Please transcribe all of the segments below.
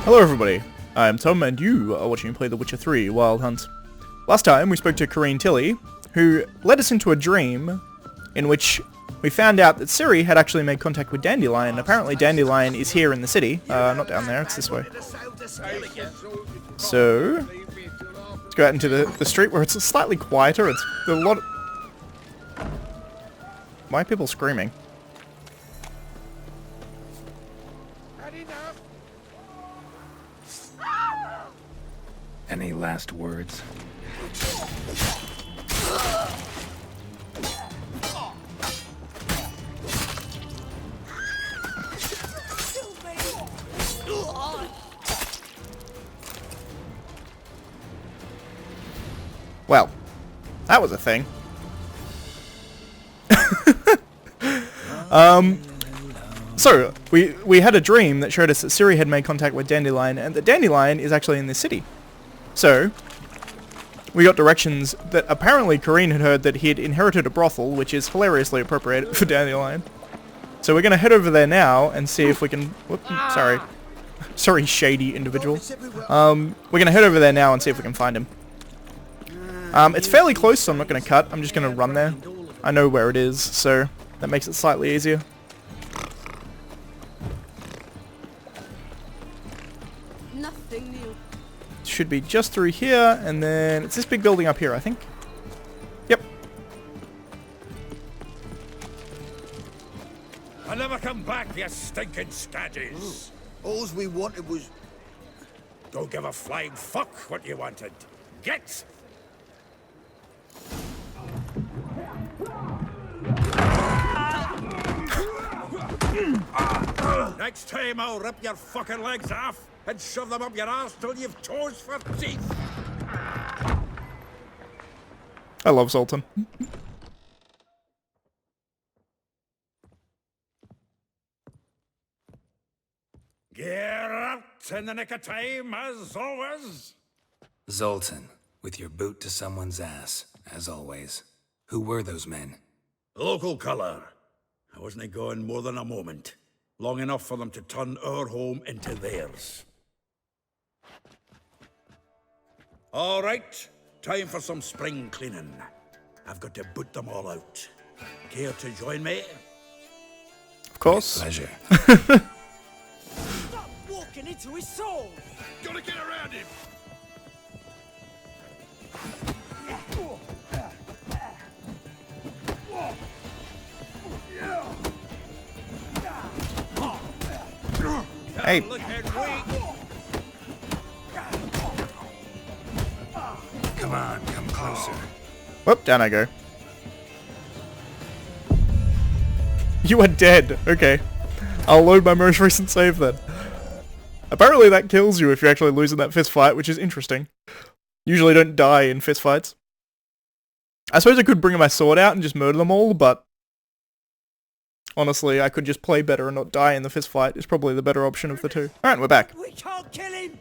Hello everybody, I'm Tom and you are watching me play The Witcher 3 Wild Hunt. Last time we spoke to Corrine Tilly, who led us into a dream in which we found out that Ciri had actually made contact with Dandelion. Apparently Dandelion is here in the city, not down there, it's this way. So, let's go out into the street where it's slightly quieter, it's a lot of... Why are people screaming? Any last words? Well, that was a thing. So, we had a dream that showed us that Ciri had made contact with Dandelion, and that Dandelion is actually in this city. So, we got directions that apparently Corrine had heard that he had inherited a brothel, which is hilariously appropriate for Dandelion. So we're going to head over there now and see if we can... Whoop, sorry. Sorry, shady individual. We're going to head over there now and see if we can find him. It's fairly close, so I'm not going to cut. I'm just going to run there. I know where it is, so that makes it slightly easier. Nothing new. Should be just through here, and then it's this big building up here, I think. Yep. I'll never come back, you stinking scaddies. All we wanted was... Don't give a flying fuck what you wanted. Get! Next time I'll rip your fucking legs off and shove them up your arse till you've toes for teeth. I love Zoltan. Gear out in the nick of time, as always. Zoltan, with your boot to someone's ass, as always. Who were those men? Local colour. I wasn't gone more than a moment. Long enough for them to turn our home into theirs. All right, time for some spring cleaning. I've got to boot them all out. Care to join me? Of course. Pleasure. Stop walking into his soul! Gotta get around him! Hey. Come on, come closer. Whoop, down I go. You are dead. Okay. I'll load my most recent save then. Apparently that kills you if you're actually losing that fist fight, which is interesting. Usually don't die in fist fights. I suppose I could bring my sword out and just murder them all, but... honestly, I could just play better and not die in the fist fight. Is probably the better option of the two. Alright, we're back. We can't kill him!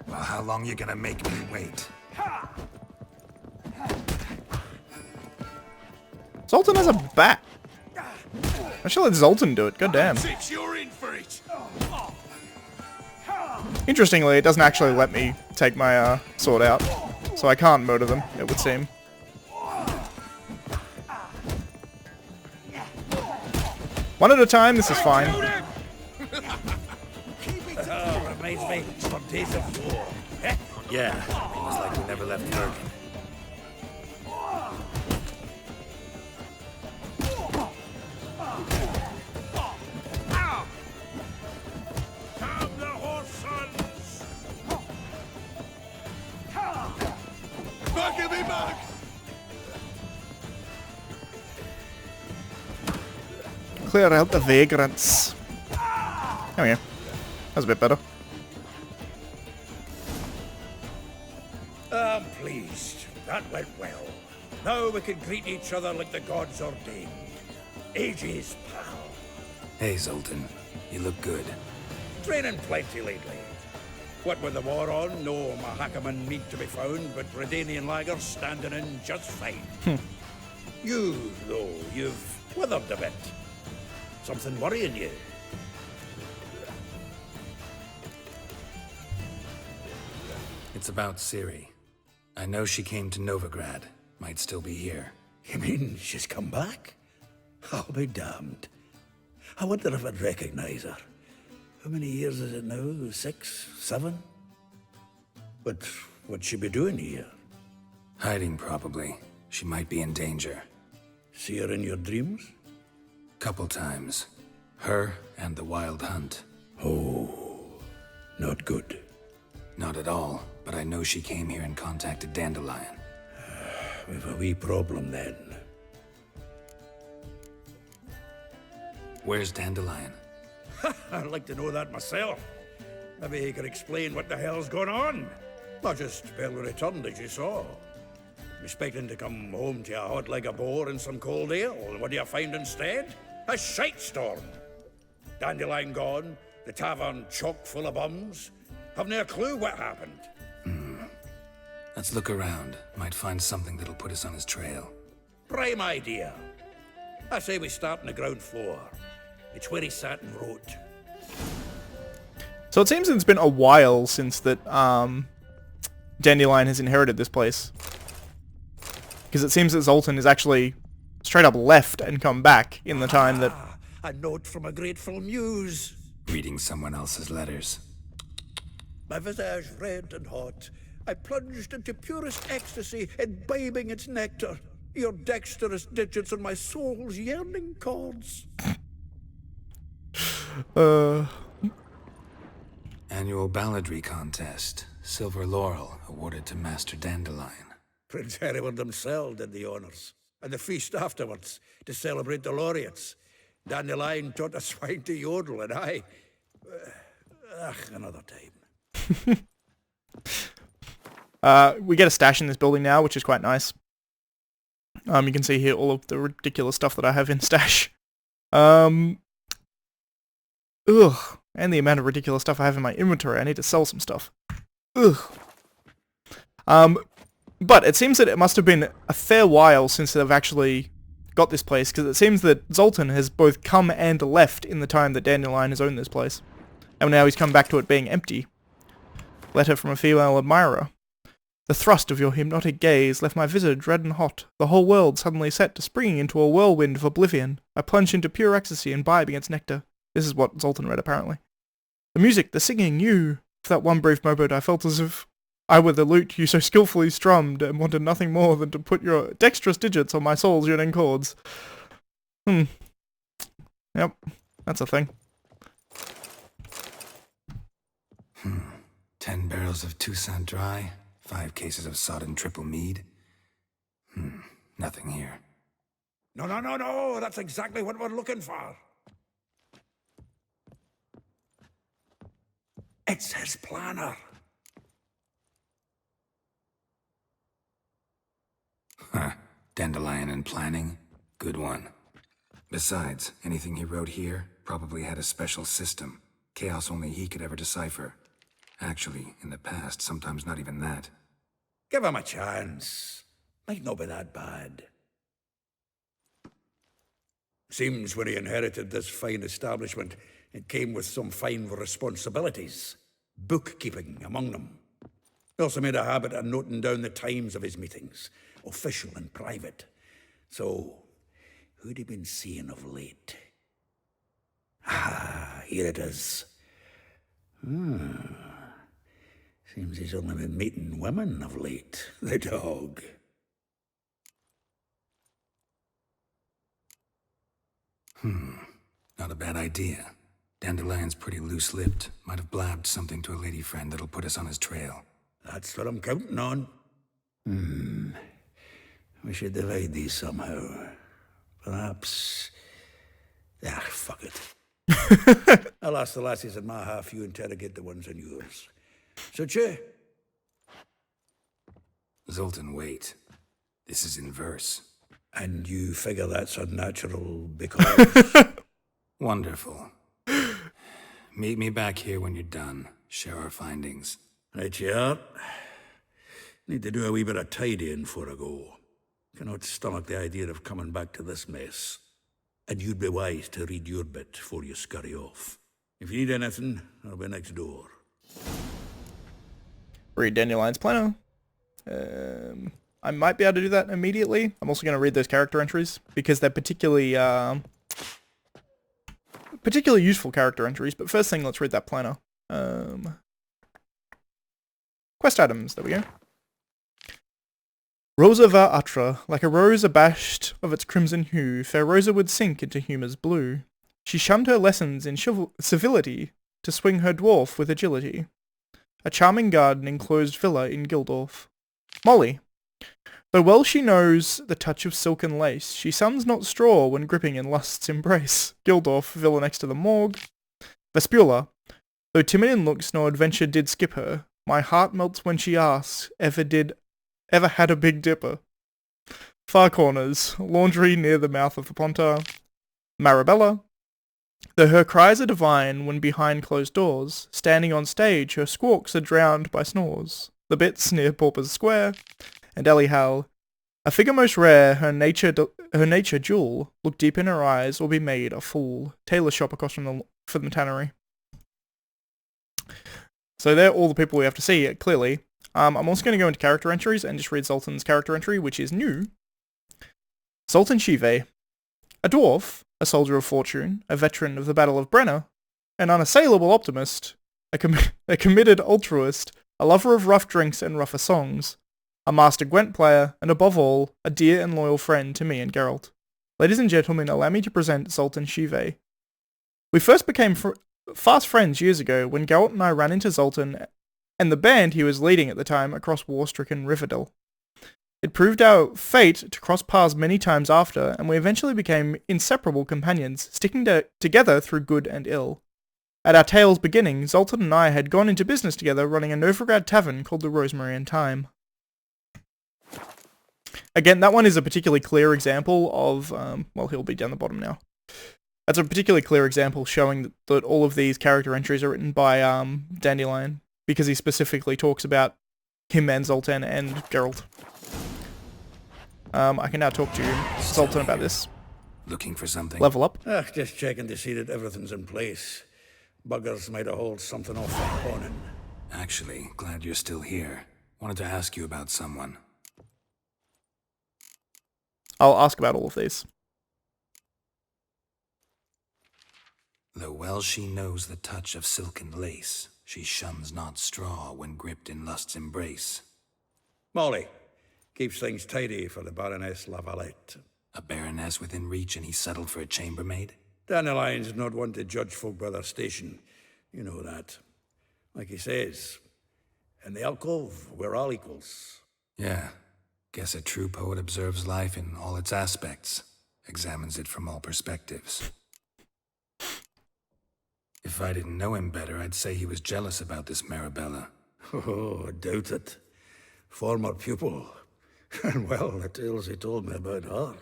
Well, how long you gonna make me wait? Zoltan has a bat. I should let Zoltan do it, goddamn. You're in for it. Interestingly, it doesn't actually let me take my sword out. So I can't murder them, it would seem. One at a time, this is fine. Reminds me of days of war. Yeah, it was like we never left Bergen. Calm the horse, sons! Back at me, back! Clear out the vagrants. There we go. That's a bit better. I'm pleased. That went well. Now we can greet each other like the gods ordained. Ages, pal. Hey, Zoltan. You look good. Training plenty lately. What with the war on, no Mahakaman need to be found, but Redanian lagers standing in just fine. You, though, you've withered a bit. Something worrying you? It's about Ciri. I know she came to Novigrad. Might still be here. You mean she's come back? I'll be damned. I wonder if I'd recognize her. How many years is it now? 6, 7? But what'd she be doing here? Hiding, probably. She might be in danger. See her in your dreams? Couple times. Her and the Wild Hunt. Oh, not good. Not at all, but I know she came here and contacted Dandelion. We've a wee problem then. Where's Dandelion? I'd like to know that myself. Maybe he could explain what the hell's going on. I just barely returned, as you saw. Expecting to come home to a hot like a boar and some cold ale. What do you find instead? A shite storm. Dandelion gone, the tavern chock full of bums. Haven't a clue what happened. Let's look around. Might find something that'll put us on his trail. Prime idea. I say we start on the ground floor. It's where he sat and wrote. So it seems it's been a while since that Dandelion has inherited this place. Because it seems that Zoltan is actually straight up left and come back in the time that... A note from a grateful muse. Reading someone else's letters. My visage red and hot, I plunged into purest ecstasy, imbibing its nectar. Your dexterous digits on my soul's yearning chords. Annual balladry contest. Silver laurel awarded to Master Dandelion. Prince Hereward himself did the honours. And the feast afterwards, to celebrate the laureates. Dandelion taught the swine to yodel, and I... another time. We get a stash in this building now, which is quite nice. You can see here all of the ridiculous stuff that I have in stash. And the amount of ridiculous stuff I have in my inventory. I need to sell some stuff. But it seems that it must have been a fair while since they've actually got this place, because it seems that Zoltan has both come and left in the time that Dandelion has owned this place. And now he's come back to it being empty. Letter from a female admirer. The thrust of your hypnotic gaze left my visage red and hot, the whole world suddenly set to springing into a whirlwind of oblivion. I plunged into pure ecstasy, imbibing its nectar. This is what Zoltan read, apparently. The music, the singing, you. For that one brief moment I felt as if I were the lute you so skillfully strummed, and wanted nothing more than to put your dexterous digits on my soul's yearning chords. Yep, that's a thing. 10 barrels of Toussaint Dry, 5 cases of sodden triple mead. Nothing here. No, that's exactly what we're looking for. It's his planner. Dandelion and planning? Good one. Besides, anything he wrote here probably had a special system. Chaos only he could ever decipher. Actually, in the past, sometimes not even that. Give him a chance. Might not be that bad. Seems when he inherited this fine establishment, it came with some fine responsibilities. Bookkeeping among them. He also made a habit of noting down the times of his meetings, official and private. So, who'd he been seeing of late? Here it is. Seems he's only been meeting women of late, the dog. Not a bad idea. Dandelion's pretty loose-lipped. Might have blabbed something to a lady friend that'll put us on his trail. That's what I'm counting on. We should divide these somehow. Perhaps... fuck it. I'll ask the lassies in my half, you interrogate the ones in yours. So, Zoltan, wait. This is in verse. And you figure that's unnatural because... Wonderful. Meet me back here when you're done. Share our findings. Right you are. Need to do a wee bit of tidying before I go. Cannot stomach the idea of coming back to this mess. And you'd be wise to read your bit before you scurry off. If you need anything, I'll be next door. Read Dandelion's planner. I might be able to do that immediately. I'm also going to read those character entries because they're particularly useful character entries. But first thing, let's read that planner. Quest items. There we go. Rosa var atra, like a rose abashed of its crimson hue, fair Rosa would sink into humour's blue. She shunned her lessons in civility to swing her dwarf with agility. A charming garden enclosed villa in Gildorf. Molly. Though well she knows the touch of silk and lace, she suns not straw when gripping in lust's embrace. Gildorf, villa next to the morgue. Vespula. Though timid in looks, no adventure did skip her. My heart melts when she asks, ever had a Big Dipper. Far corners. Laundry near the mouth of the Ponta. Marabella. Though her cries are divine when behind closed doors, standing on stage her squawks are drowned by snores. The Bits near Pauper's Square. And Ellie Hal. A figure most rare, her nature jewel, look deep in her eyes or be made a fool. Tailor shop across from the tannery. So they're all the people we have to see, clearly. I'm also going to go into character entries and just read Zoltan's character entry, which is new. Zoltan Shive. A dwarf, a soldier of fortune, a veteran of the Battle of Brenner, an unassailable optimist, a committed altruist, a lover of rough drinks and rougher songs, a master Gwent player, and above all, a dear and loyal friend to me and Geralt. Ladies and gentlemen, allow me to present Zoltan Shive. We first became fast friends years ago when Geralt and I ran into Zoltan and the band he was leading at the time across war-stricken Rivendell. It proved our fate to cross paths many times after, and we eventually became inseparable companions, sticking together through good and ill. At our tale's beginning, Zoltan and I had gone into business together running a Novigrad tavern called the Rosemary and Thyme. Again, that one is a particularly clear example of, well, he'll be down the bottom now. That's a particularly clear example showing that all of these character entries are written by Dandelion, because he specifically talks about him and Zoltan and Geralt. I can now talk to Zoltan about this. Looking for something? Level up. Just checking to see that everything's in place. Buggers might have hauled something off the awning. Actually, glad you're still here. Wanted to ask you about someone. I'll ask about all of these. Though well she knows the touch of silk and lace, she shuns not straw when gripped in lust's embrace. Molly. Keeps things tidy for the Baroness Lavalette. A baroness within reach and he settled for a chambermaid? Dandelion's not one to judge folk by their station. You know that. Like he says, in the alcove, we're all equals. Yeah. Guess a true poet observes life in all its aspects, examines it from all perspectives. If I didn't know him better, I'd say he was jealous about this Marabella. Oh, I doubt it. Former pupil. And well, the tales he told me about her.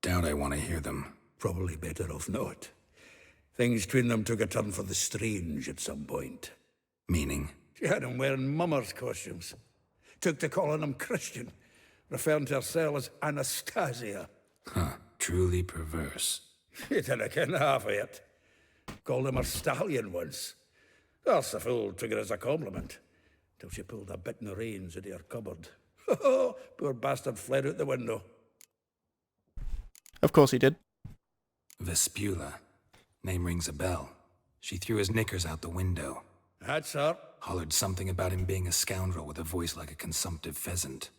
Doubt I want to hear them. Probably better off not. Things between them took a turn for the strange at some point. Meaning? She had him wearing mummers' costumes. Took to calling him Christian, referring to herself as Anastasia. Huh, truly perverse. She didn't ken half of it. Called him her stallion once. That's the fool took it as a compliment. Till she pulled a bit in the reins into her cupboard. Poor bastard fled out the window. Of course he did. Vespula. Name rings a bell. She threw his knickers out the window. That's her. Hollered something about him being a scoundrel with a voice like a consumptive pheasant.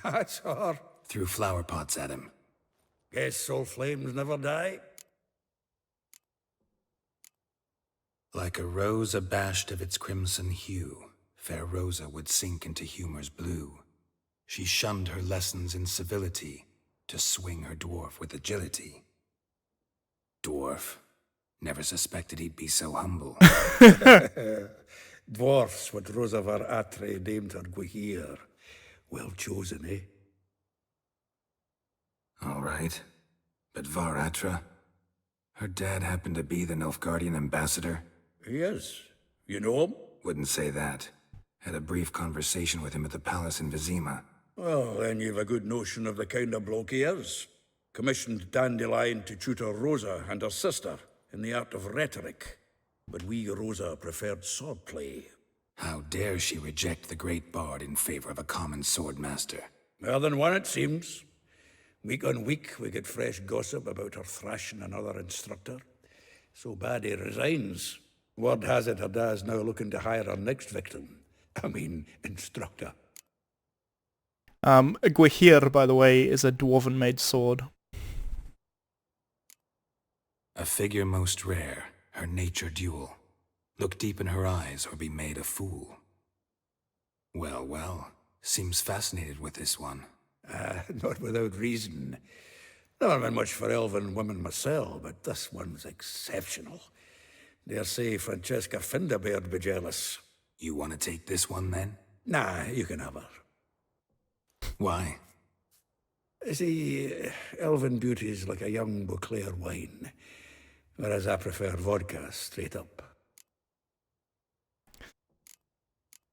That's her. Threw flower pots at him. Guess soul flames never die. Like a rose abashed of its crimson hue, fair Rosa would sink into humor's blue. She shunned her lessons in civility to swing her dwarf with agility. Dwarf. Never suspected he'd be so humble. Dwarfs what Rosa var Atre named her Guihir. Well chosen, eh? All right. But Varatra? Her dad happened to be the Nilfgaardian ambassador? He is. You know him? Wouldn't say that. Had a brief conversation with him at the palace in Vizima. Well, then you've a good notion of the kind of bloke he is. Commissioned Dandelion to tutor Rosa and her sister in the art of rhetoric. But we Rosa preferred swordplay. How dare she reject the great bard in favor of a common swordmaster? More than one, it seems. Week on week, we get fresh gossip about her thrashing another instructor. So bad he resigns. Word has it Hada's now looking to hire her next victim. I mean, instructor. Gwahir, by the way, is a dwarven-made sword. A figure most rare, her nature dual. Look deep in her eyes or be made a fool. Well, well, seems fascinated with this one. Not without reason. Never been much for elven women myself, but this one's exceptional. Dare say Francesca Finderbeard be jealous. You want to take this one then? Nah, you can have her. Why? See, elven beauty's like a young Beauclair wine, whereas I prefer vodka straight up.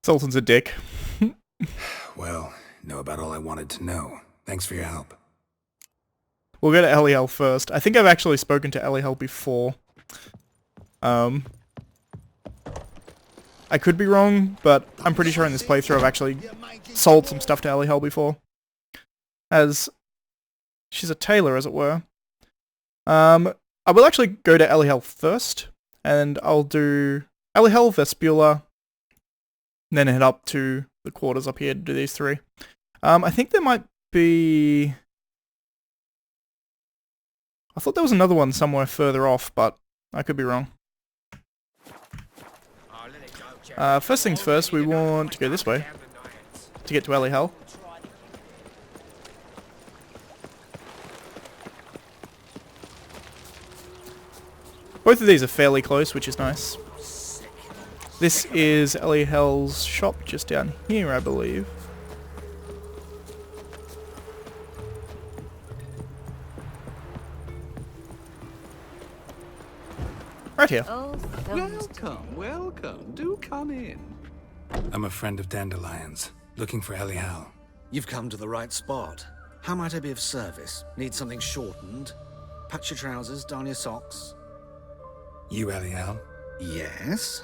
Zoltan's a dick. Well, know about all I wanted to know. Thanks for your help. We'll go to Eliel first. I think I've actually spoken to Eliel before. I could be wrong, but I'm pretty sure in this playthrough I've actually sold some stuff to Eliel before. As she's a tailor, as it were. I will actually go to Eliel first, and I'll do Eliel, Vespula, and then head up to the quarters up here to do these three. I think there might be... I thought there was another one somewhere further off, but I could be wrong. First things first, we want to go this way to get to Eliel. Both of these are fairly close, which is nice. This is Eliel's shop just down here, I believe. Right here. Welcome, welcome. Do come in. I'm a friend of Dandelion's, looking for Eliel. You've come to the right spot. How might I be of service? Need something shortened? Patch your trousers, darn your socks. You Eliel? Yes.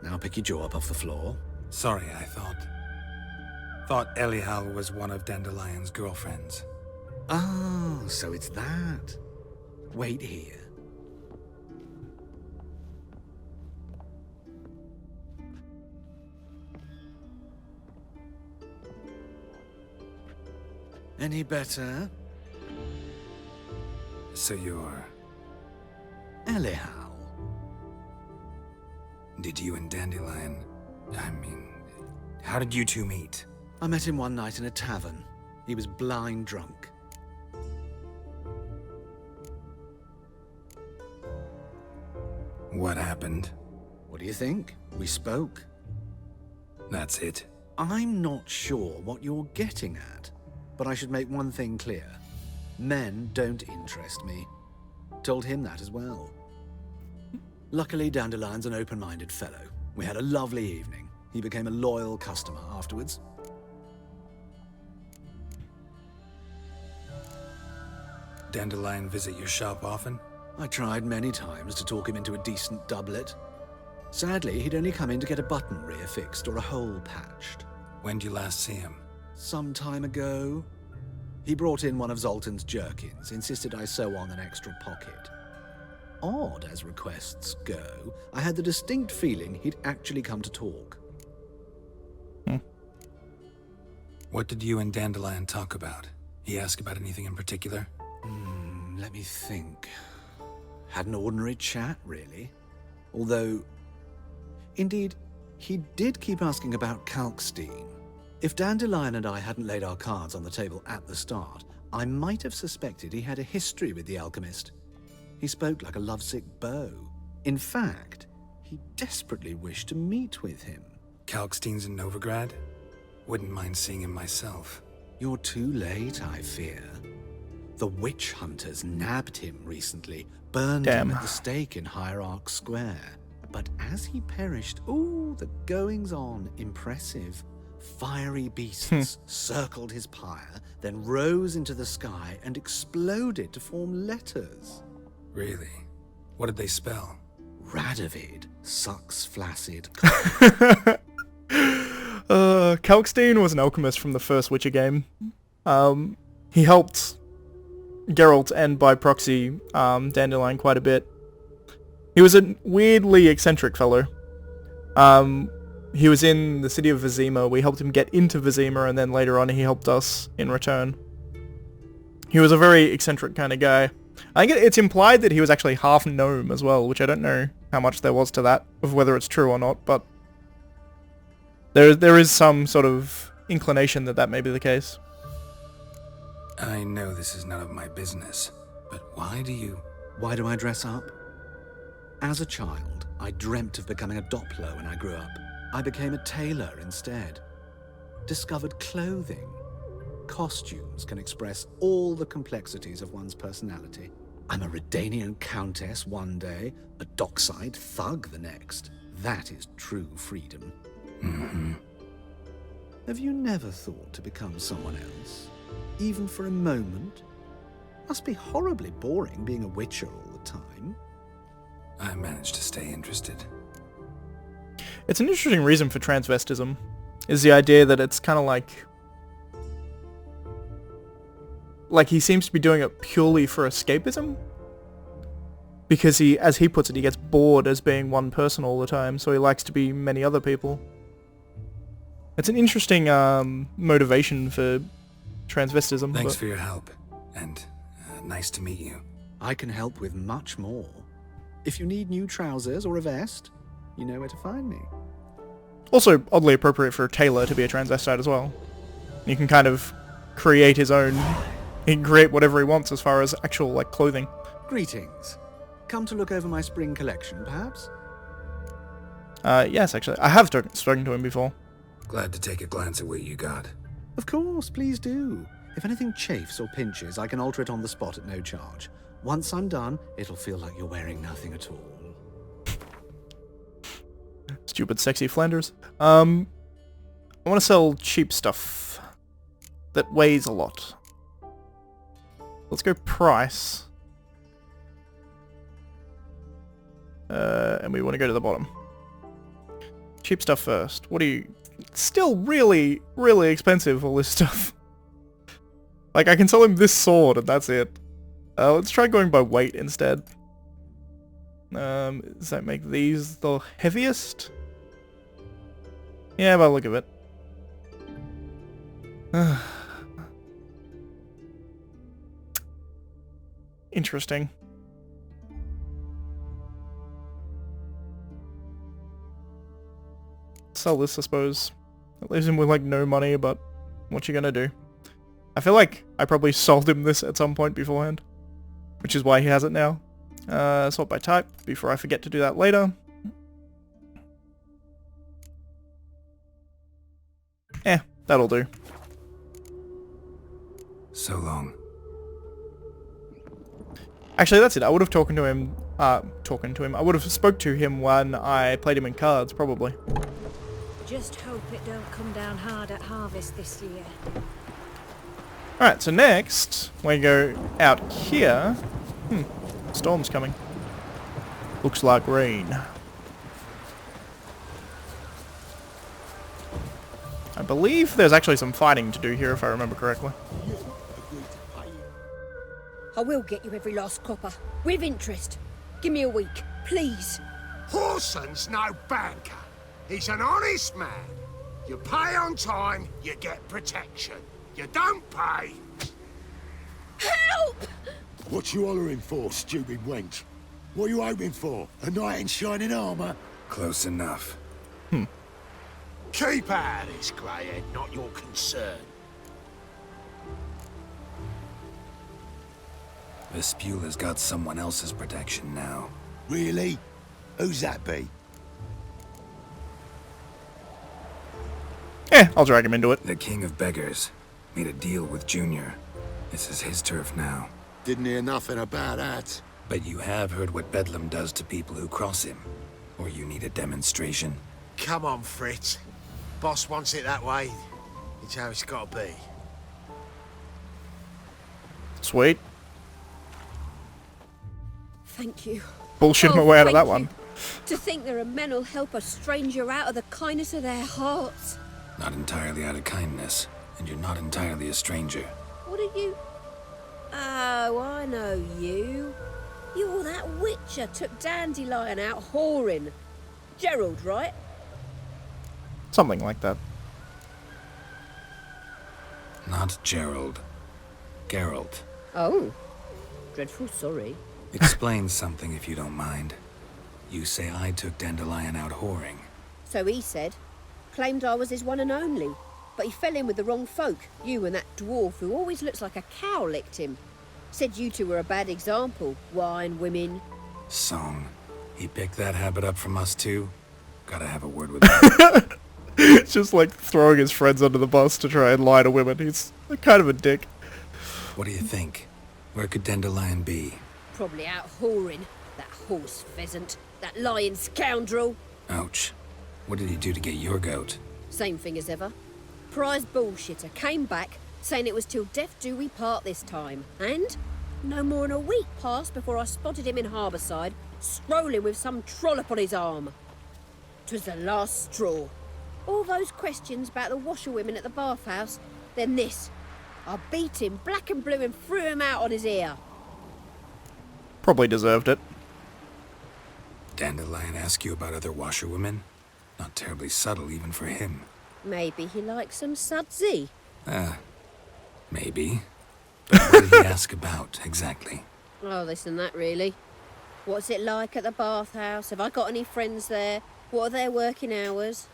Now pick your jaw up off the floor. Sorry, I thought Eliel was one of Dandelion's girlfriends. Oh, so it's that. Wait here. Any better? So you're... Eliel. Did you and Dandelion... I mean... How did you two meet? I met him one night in a tavern. He was blind drunk. What happened? What do you think? We spoke. That's it? I'm not sure what you're getting at, but I should make one thing clear. Men don't interest me. Told him that as well. Luckily, Dandelion's an open-minded fellow. We had a lovely evening. He became a loyal customer afterwards. Dandelion visit your shop often? I tried many times to talk him into a decent doublet. Sadly, he'd only come in to get a button reaffixed or a hole patched. When did you last see him? Some time ago. He brought in one of Zoltan's jerkins, insisted I sew on an extra pocket. Odd as requests go, I had the distinct feeling he'd actually come to talk. What did you and Dandelion talk about? He asked about anything in particular? Let me think. Had an ordinary chat, really. Although, indeed, he did keep asking about Kalkstein. If Dandelion and I hadn't laid our cards on the table at the start, I might have suspected he had a history with the alchemist. He spoke like a lovesick beau. In fact, he desperately wished to meet with him. Kalkstein's in Novigrad? Wouldn't mind seeing him myself. You're too late, I fear. The witch hunters nabbed him recently, burned him at the stake in Hierarch Square. But as he perished, ooh, the goings-on, impressive. Fiery beasts circled his pyre, then rose into the sky and exploded to form letters. Really? What did they spell? Radovid sucks flaccid. Kalkstein was an alchemist from the first Witcher game. He helped Geralt and by proxy Dandelion quite a bit. He was a weirdly eccentric fellow. He was in the city of Vizima. We helped him get into Vizima, and then later on he helped us in return. He was a very eccentric kind of guy. I think it's implied that he was actually half gnome as well, which I don't know how much there was to that, of whether it's true or not, but there is some sort of inclination that that may be the case. I know this is none of my business, but why do I dress up? As a child, I dreamt of becoming a Doppler when I grew up. I became a tailor instead. Discovered clothing. Costumes can express all the complexities of one's personality. I'm a Redanian countess one day, a dockside thug the next. That is true freedom. Mm-hmm. Have you never thought to become someone else? Even for a moment? Must be horribly boring being a witcher all the time. I managed to stay interested. It's an interesting reason for transvestism, is the idea that it's kind of like he seems to be doing it purely for escapism. Because he, as he puts it, he gets bored as being one person all the time, so he likes to be many other people. It's an interesting motivation for transvestism. Thanks for your help, and nice to meet you. I can help with much more. If you need new trousers or a vest, you know where to find me. Also oddly appropriate for a tailor to be a transvestite as well. You can kind of create his own... He can create whatever he wants as far as actual, like, clothing. Greetings. Come to look over my spring collection, perhaps? Yes, actually. I have spoken to him before. Glad to take a glance at what you got. Of course, please do. If anything chafes or pinches, I can alter it on the spot at no charge. Once I'm done, it'll feel like you're wearing nothing at all. Stupid sexy Flanders. I want to sell cheap stuff that weighs a lot. Let's go price. And we want to go to the bottom. Cheap stuff first. What do you... Still really, really expensive, all this stuff. Like, I can sell him this sword and that's it. Let's try going by weight instead. Does that make these the heaviest? Yeah, by the look of it. Interesting. Sell this, I suppose. It leaves him with, like, no money, but what you gonna do? I feel like I probably sold him this at some point beforehand, which is why he has it now. Sort by type, before I forget to do that later. That'll do. So long. Actually, that's it. I would have I would have spoke to him when I played him in cards, probably. Just hope it don't come down hard at harvest this year. Alright, so next, we go out here. Storm's coming. Looks like rain. I believe there's actually some fighting to do here, if I remember correctly. I will get you every last copper, with interest. Give me a week, please. Horson's no banker. He's an honest man. You pay on time, you get protection. You don't pay... Help! What you hollering for, stupid wench? What you hoping for? A knight in shining armour? Close enough. Keep out of this, greyhead, not your concern. Vespula's got someone else's protection now. Really? Who's that be? I'll drag him into it. The King of Beggars made a deal with Junior. This is his turf now. Didn't hear nothing about that. But you have heard what Bedlam does to people who cross him. Or you need a demonstration? Come on, Fritz. Boss wants it that way. It's how it's got to be. Sweet. Thank you. Bullshit my way out of that one. To think there are men who'll help a stranger out of the kindness of their hearts. Not entirely out of kindness, and you're not entirely a stranger. What are you... Oh, I know you. You're that Witcher took Dandelion out whoring. Gerald, right? Something like that. Not Gerald. Geralt. Oh. Dreadful sorry. Explain something if you don't mind. You say I took Dandelion out whoring. So he said. Claimed I was his one and only. But he fell in with the wrong folk. You and that dwarf who always looks like a cow licked him. Said you two were a bad example. Wine, women. Song. He picked that habit up from us too? Gotta have a word with him. It's just like throwing his friends under the bus to try and lie to women. He's kind of a dick. What do you think? Where could Dandelion be? Probably out whoring. That horse pheasant. That lying scoundrel. Ouch. What did he do to get your goat? Same thing as ever. Prize bullshitter came back saying it was till death do we part this time. And no more than a week passed before I spotted him in Harbourside, strolling with some trollop on his arm. 'Twas the last straw. All those questions about the washerwomen at the bathhouse, then this. I beat him black and blue and threw him out on his ear. Probably deserved it. Dandelion ask you about other washerwomen? Not terribly subtle even for him. Maybe he likes some sudsy. Maybe. But what did he ask about, exactly? Oh, this and that, really. What's it like at the bathhouse? Have I got any friends there? What are their working hours?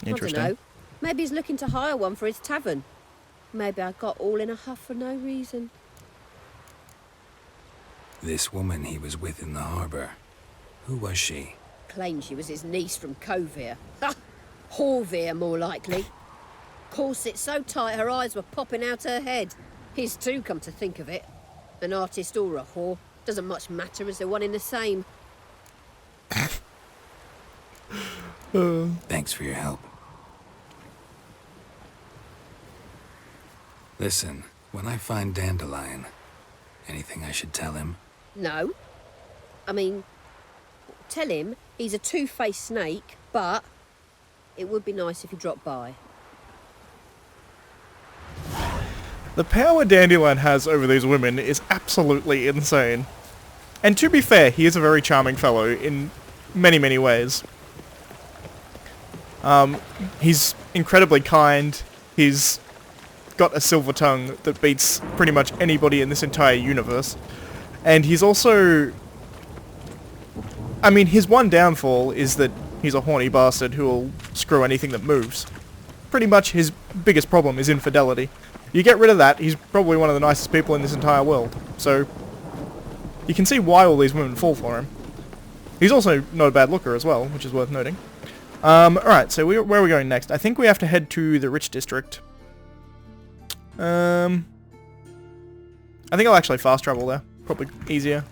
Interesting. I don't know. Maybe he's looking to hire one for his tavern. Maybe I got all in a huff for no reason. This woman he was with in the harbour. Who was she? Claimed she was his niece from Covere. Ha! Horvere, more likely. Corset so tight her eyes were popping out her head. His too, come to think of it. An artist or a whore. Doesn't much matter as they're one in the same. Thanks for your help. Listen, when I find Dandelion, anything I should tell him? No. I mean, tell him he's a two-faced snake, but it would be nice if he dropped by. The power Dandelion has over these women is absolutely insane. And to be fair, he is a very charming fellow in many, many ways. He's incredibly kind. He's got a silver tongue that beats pretty much anybody in this entire universe. And he's also... I mean, his one downfall is that he's a horny bastard who will screw anything that moves. Pretty much his biggest problem is infidelity. You get rid of that, he's probably one of the nicest people in this entire world. So, you can see why all these women fall for him. He's also not a bad looker as well, which is worth noting. Alright, so where are we going next? I think we have to head to the Rich District. I think I'll actually fast travel there. Probably easier.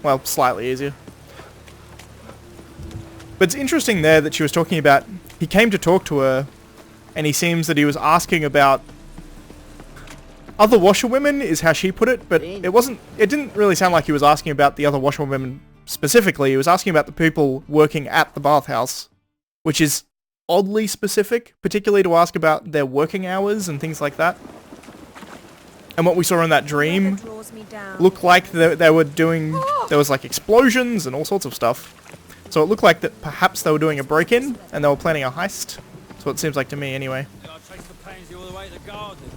Well, slightly easier. But it's interesting there that she was talking about... He came to talk to her, and he seems that he was asking about... Other washerwomen is how she put it, but it wasn't... It didn't really sound like he was asking about the other washerwomen specifically. He was asking about the people working at the bathhouse, which is oddly specific, particularly to ask about their working hours and things like that. And what we saw in that dream looked like they were doing... There was like explosions and all sorts of stuff. So it looked like that perhaps they were doing a break-in and they were planning a heist. That's what it seems like to me anyway. I traced the pansy all the way to the garden.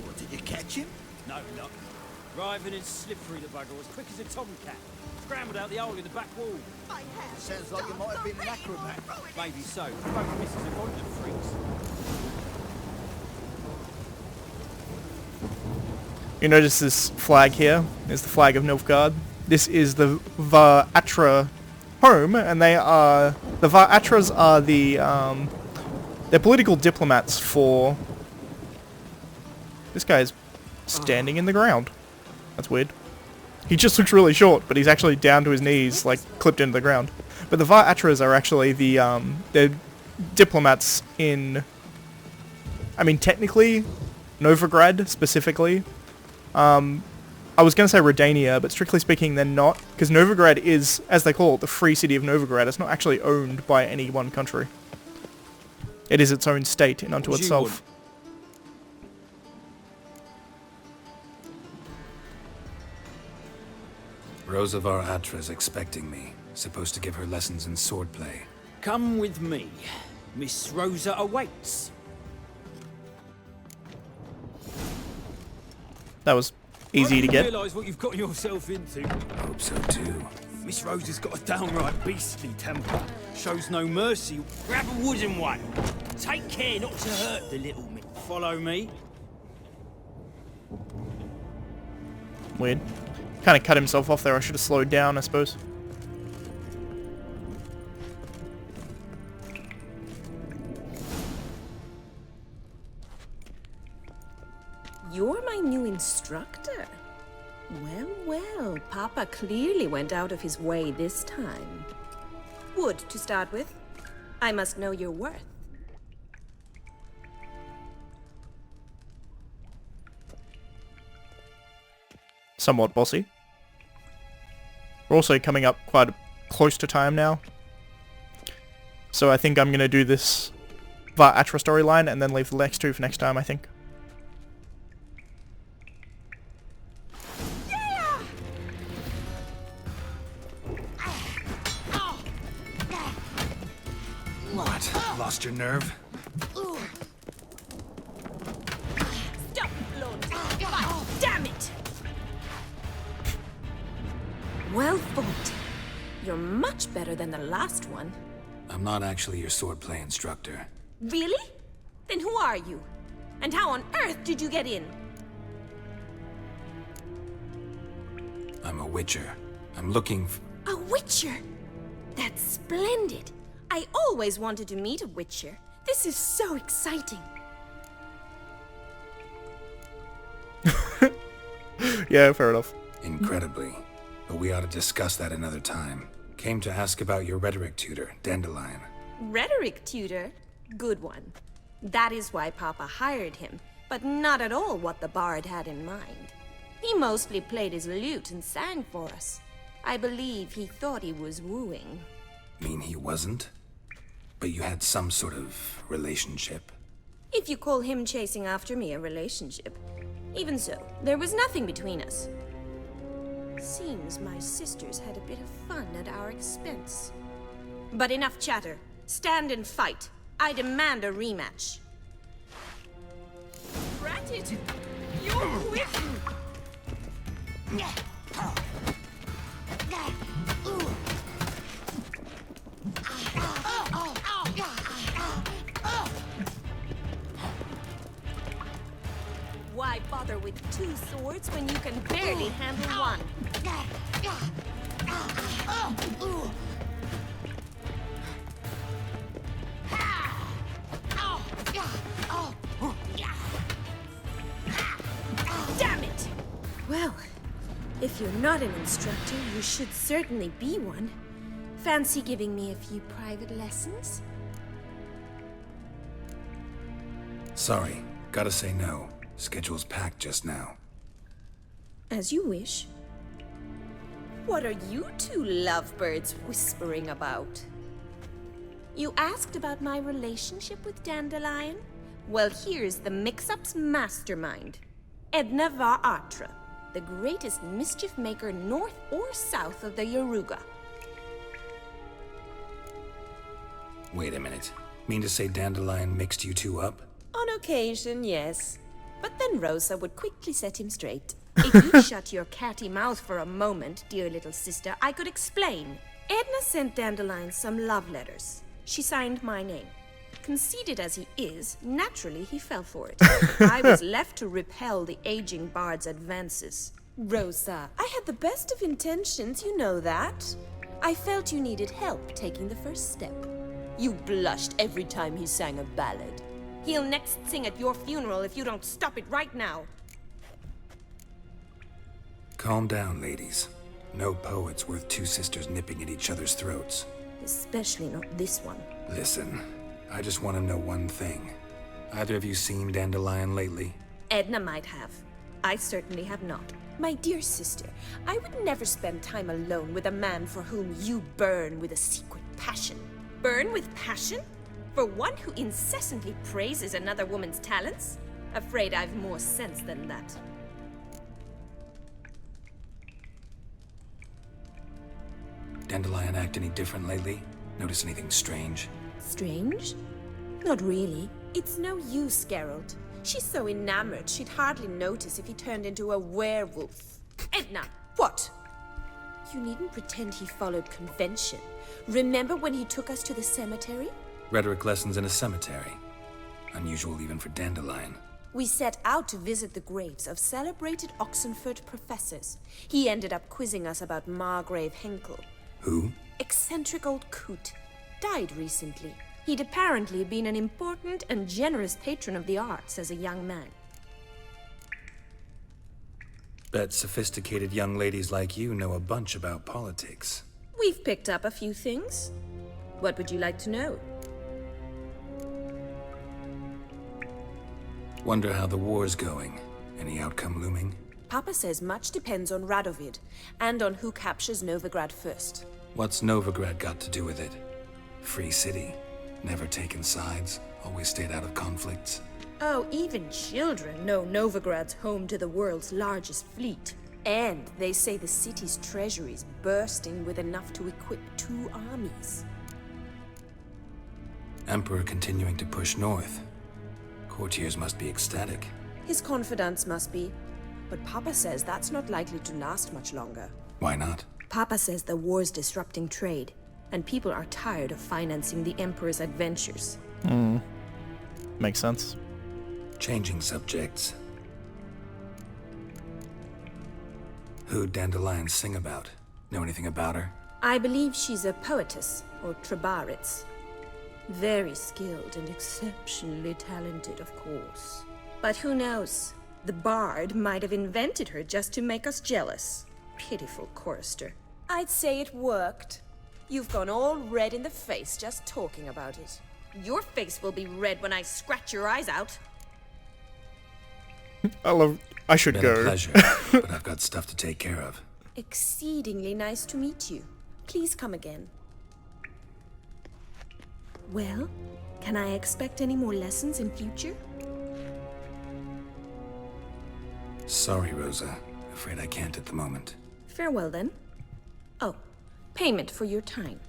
What, did you catch him? No, not. Writhing and slippery, the bugger, as quick as a tomcat. Scrambled out the hole in the back wall. Sounds like you might have been an acrobat. Maybe so. Both misses have gone to freaks. You notice this flag here is the flag of Nilfgaard. This is the Var-Atra home, and they are... The Var-Atras are the... they're political diplomats for... This guy's standing in the ground. That's weird. He just looks really short, but he's actually down to his knees, like, clipped into the ground. But the Var-Atras are actually the, they're diplomats in... I mean, technically, Novigrad, specifically. I was going to say Redania, but strictly speaking, they're not. Because Novigrad is, as they call it, the free city of Novigrad. It's not actually owned by any one country. It is its own state in unto What do you itself. Rosa var Atra's expecting me. Supposed to give her lessons in swordplay. Come with me. Miss Rosa awaits. That was easy to I get. don't realise what you've got yourself into. Hope so too. Miss Rosa's got a downright beastly temper. Shows no mercy. Grab a wooden one. Take care not to hurt the little mitt. Follow me. Weird. Kind of cut himself off there. I should have slowed down, I suppose. You're my new instructor. Well, well, Papa clearly went out of his way this time. Wood, to start with. I must know your worth. Somewhat bossy. We're also coming up quite close to time now. So I think I'm going to do this Var Atra storyline and then leave the next two for next time, I think. What? Lost your nerve? Stop, Lord! God damn it! Well fought. You're much better than the last one. I'm not actually your swordplay instructor. Really? Then who are you? And how on earth did you get in? I'm a Witcher. I'm looking A Witcher? That's splendid. I always wanted to meet a Witcher. This is so exciting. Yeah, fair enough. Incredibly. But we ought to discuss that another time. Came to ask about your rhetoric tutor, Dandelion. Rhetoric tutor? Good one. That is why Papa hired him, but not at all what the bard had in mind. He mostly played his lute and sang for us. I believe he thought he was wooing. Mean he wasn't? But you had some sort of relationship. If you call him chasing after me a relationship. Even so, there was nothing between us. Seems my sisters had a bit of fun at our expense. But enough chatter. Stand and fight. I demand a rematch. Ratted! You're with me! Why bother with two swords when you can barely handle one? Damn it! Well, if you're not an instructor, you should certainly be one. Fancy giving me a few private lessons? Sorry, gotta say no. Schedule's packed just now. As you wish. What are you two lovebirds whispering about? You asked about my relationship with Dandelion? Well, here's the mix-up's mastermind. Edna var Atra, the greatest mischief maker north or south of the Yaruga. Wait a minute. Mean to say Dandelion mixed you two up? On occasion, yes. But then Rosa would quickly set him straight. If you shut your catty mouth for a moment, dear little sister, I could explain. Edna sent Dandelion some love letters. She signed my name. Conceited as he is, naturally he fell for it. I was left to repel the aging bard's advances. Rosa, I had the best of intentions, you know that. I felt you needed help taking the first step. You blushed every time he sang a ballad. He'll next sing at your funeral if you don't stop it right now. Calm down, ladies. No poet's worth two sisters nipping at each other's throats. Especially not this one. Listen, I just want to know one thing. Either of you seen Dandelion lately? Edna might have. I certainly have not. My dear sister, I would never spend time alone with a man for whom you burn with a secret passion. Burn with passion? For one who incessantly praises another woman's talents, afraid I've more sense than that. Dandelion act any different lately? Notice anything strange? Strange? Not really. It's no use, Geralt. She's so enamored she'd hardly notice if he turned into a werewolf. Edna, what? You needn't pretend he followed convention. Remember when he took us to the cemetery? Rhetoric lessons in a cemetery. Unusual even for Dandelion. We set out to visit the graves of celebrated Oxenford professors. He ended up quizzing us about Margrave Henkel. Who? Eccentric old coot. Died recently. He'd apparently been an important and generous patron of the arts as a young man. Bet sophisticated young ladies like you know a bunch about politics. We've picked up a few things. What would you like to know? Wonder how the war's going. Any outcome looming? Papa says much depends on Radovid, and on who captures Novigrad first. What's Novigrad got to do with it? Free city. Never taken sides. Always stayed out of conflicts. Oh, even children know Novigrad's home to the world's largest fleet. And they say the city's treasury's bursting with enough to equip 2 armies. Emperor continuing to push north. Courtiers must be ecstatic. His confidants must be. But Papa says that's not likely to last much longer. Why not? Papa says the war's disrupting trade, and people are tired of financing the Emperor's adventures. Makes sense. Changing subjects. Who'd Dandelion sing about? Know anything about her? I believe she's a poetess, or Trebaritz. Very skilled and exceptionally talented, of course. But who knows? The bard might have invented her just to make us jealous. Pitiful chorister. I'd say it worked. You've gone all red in the face just talking about it. Your face will be red when I scratch your eyes out. I should Been go. a pleasure, but I've got stuff to take care of. Exceedingly nice to meet you. Please come again. Well, can I expect any more lessons in future? Sorry, Rosa. Afraid I can't at the moment. Farewell, then. Oh, payment for your time.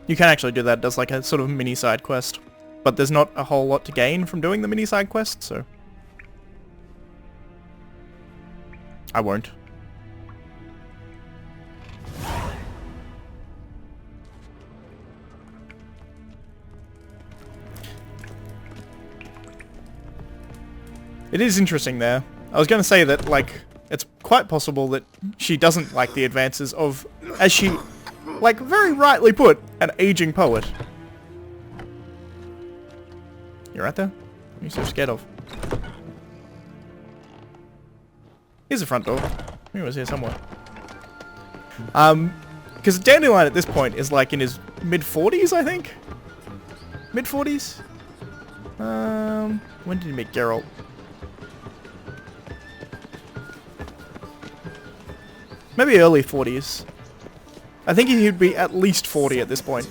You can actually do that. It does like a sort of mini side quest. But there's not a whole lot to gain from doing the mini side quest, so... I won't. It is interesting there. I was going to say that, like, it's quite possible that she doesn't like the advances of, as she, like, very rightly put, an aging poet. You right there? What are you so scared of? Here's the front door. He was here somewhere. Because Dandelion at this point is, like, in his mid-40s, I think? Mid-40s? When did he meet Geralt? Maybe early 40s. I think he'd be at least 40 at this point.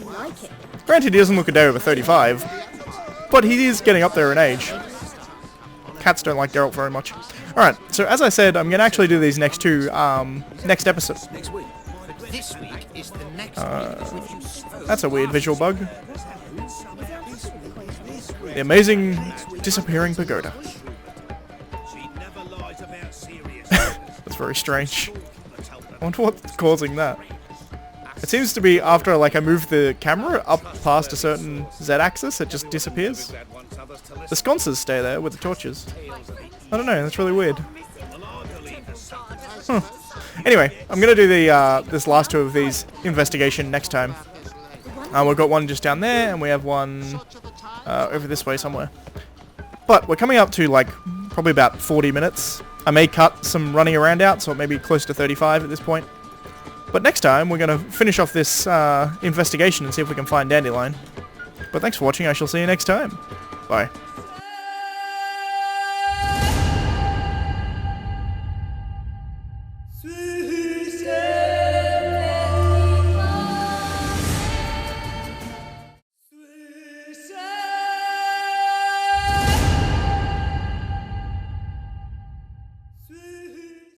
Granted, he doesn't look a day over 35, but he is getting up there in age. Cats don't like Geralt very much. Alright, so as I said, I'm going to actually do these next two, next episode. That's a weird visual bug. The amazing disappearing pagoda. That's very strange. I wonder what's causing that. It seems to be after, like, I move the camera up past a certain Z-axis, it just disappears. The sconces stay there with the torches. I don't know, that's really weird. Huh. Anyway, I'm gonna do the this last two of these investigation next time. We've got one just down there, and we have one over this way somewhere. But we're coming up to, like, probably about 40 minutes. I may cut some running around out, so it may be close to 35 at this point. But next time, we're going to finish off this investigation and see if we can find Dandelion. But thanks for watching, I shall see you next time. Bye.